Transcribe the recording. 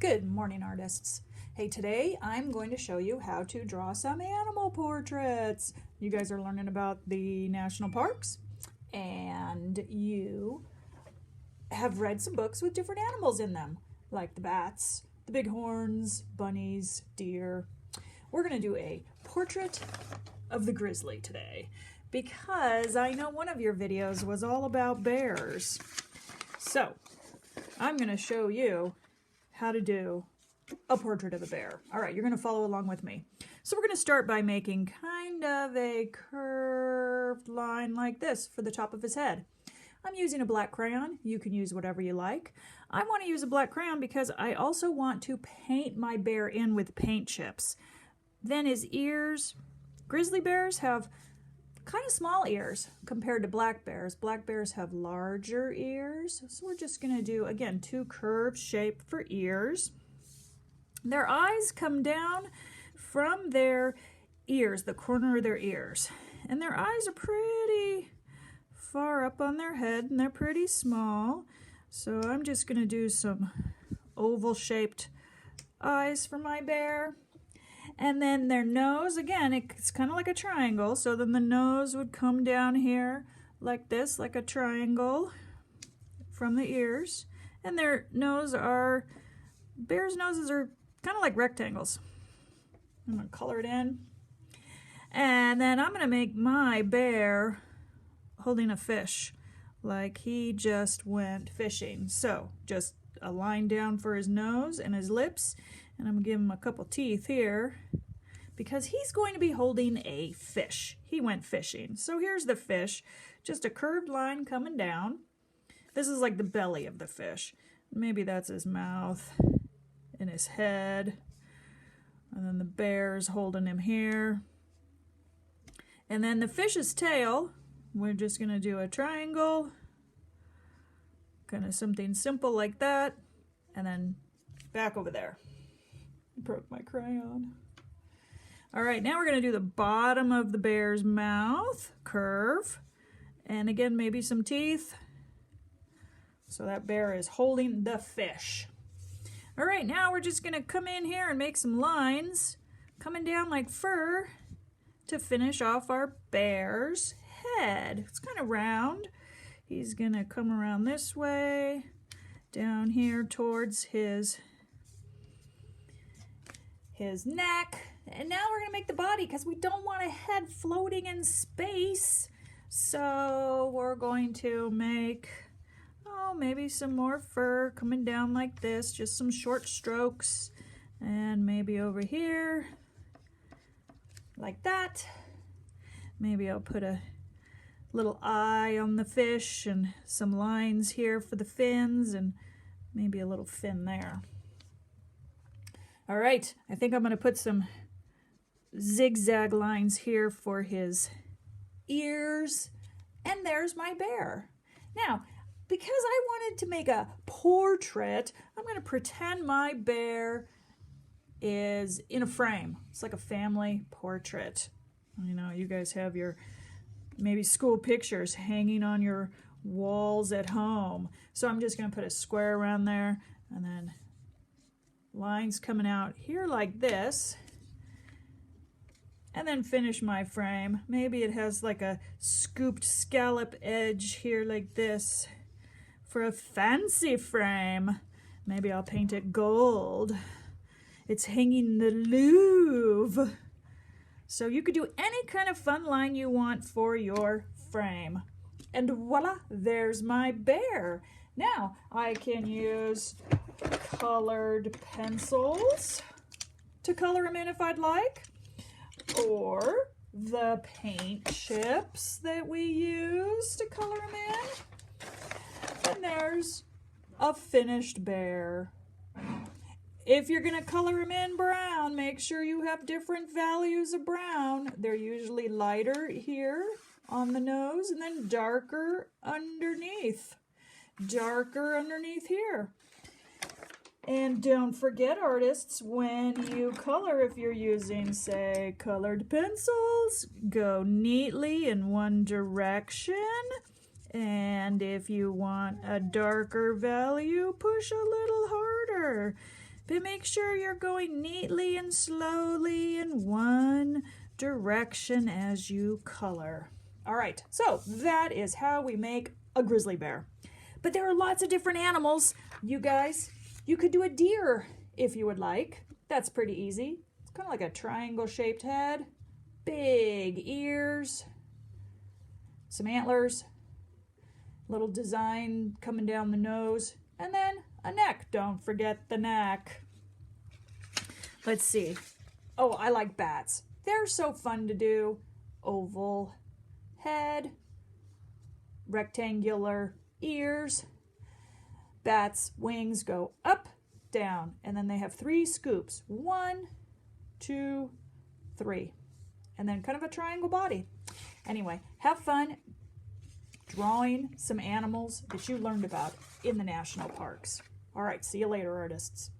Good morning, artists. Hey, today I'm going to show you how to draw some animal portraits. You guys are learning about the national parks, and you have read some books with different animals in them, like the bats, the bighorns, bunnies, deer. We're going to do a portrait of the grizzly today because I know one of your videos was all about bears. So I'm going to show you how to do a portrait of a bear. All right, you're going to follow along with me. So we're going to start by making kind of a curved line like this for the top of his head. I'm using a black crayon. You can use whatever you like. I want to use a black crayon because I also want to paint my bear in with paint chips. Then his ears. Grizzly bears have kind of small ears compared to black bears. Black bears have larger ears. So we're just going to do, again, two curved shape for ears. Their eyes come down from their ears, the corner of their ears. And their eyes are pretty far up on their head, and they're pretty small. So I'm just going to do some oval-shaped eyes for my bear. And then their nose, again, it's kind of like a triangle. So then the nose would come down here like this, like a triangle from the ears. And their nose are, bears' noses are kind of like rectangles. I'm going to color it in. And then I'm going to make my bear holding a fish, like he just went fishing. So just a line down for his nose and his lips. And I'm going to give him a couple teeth here because he's going to be holding a fish. He went fishing. So here's the fish, just a curved line coming down. This is like the belly of the fish. Maybe that's his mouth and his head. And then the bear's holding him here. And then the fish's tail, we're just going to do a triangle, kind of something simple like that, and then back over there. Broke my crayon. All right, now we're going to do the bottom of the bear's mouth, curve, and again, maybe some teeth. So that bear is holding the fish. All right, now we're just going to come in here and make some lines coming down like fur to finish off our bear's head. It's kind of round. He's going to come around this way, down here towards his neck. And now we're going to make the body because we don't want a head floating in space. So we're going to make, maybe some more fur coming down like this, just some short strokes. And maybe over here, like that. Maybe I'll put a little eye on the fish and some lines here for the fins and maybe a little fin there. All right, I think I'm going to put some zigzag lines here for his ears, and there's my bear. Now, because I wanted to make a portrait, I'm going to pretend my bear is in a frame. It's like a family portrait. You know, you guys have your maybe school pictures hanging on your walls at home. So I'm just going to put a square around there and then lines coming out here like this, and then finish my frame. Maybe it has like a scooped scallop edge here like this for a fancy frame. Maybe I'll paint it gold. It's hanging in the Louvre. So you could do any kind of fun line you want for your frame. And voila, there's my bear. Now I can use colored pencils to color him in if I'd like, or the paint chips that we use to color him in. And there's a finished bear. If you're going to color him in brown, make sure you have different values of brown. They're usually lighter here on the nose and then darker underneath. Darker underneath here. And don't forget, artists, when you color, if you're using, say, colored pencils, go neatly in one direction. And if you want a darker value, push a little harder. but make sure you're going neatly and slowly in one direction as you color. All right, so that is how we make a grizzly bear. But there are lots of different animals. You guys, you could do a deer if you would like. That's pretty easy. It's kind of like a triangle-shaped head, big ears, some antlers, little design coming down the nose, and then a neck. Don't forget the neck. Let's see. Oh, I like bats. They're so fun to do. Oval head, rectangular ears. Bats' wings go up, down, and then they have 3 scoops. 1, 2, 3. And then kind of a triangle body. Anyway, have fun drawing some animals that you learned about in the national parks. All right, see you later, artists.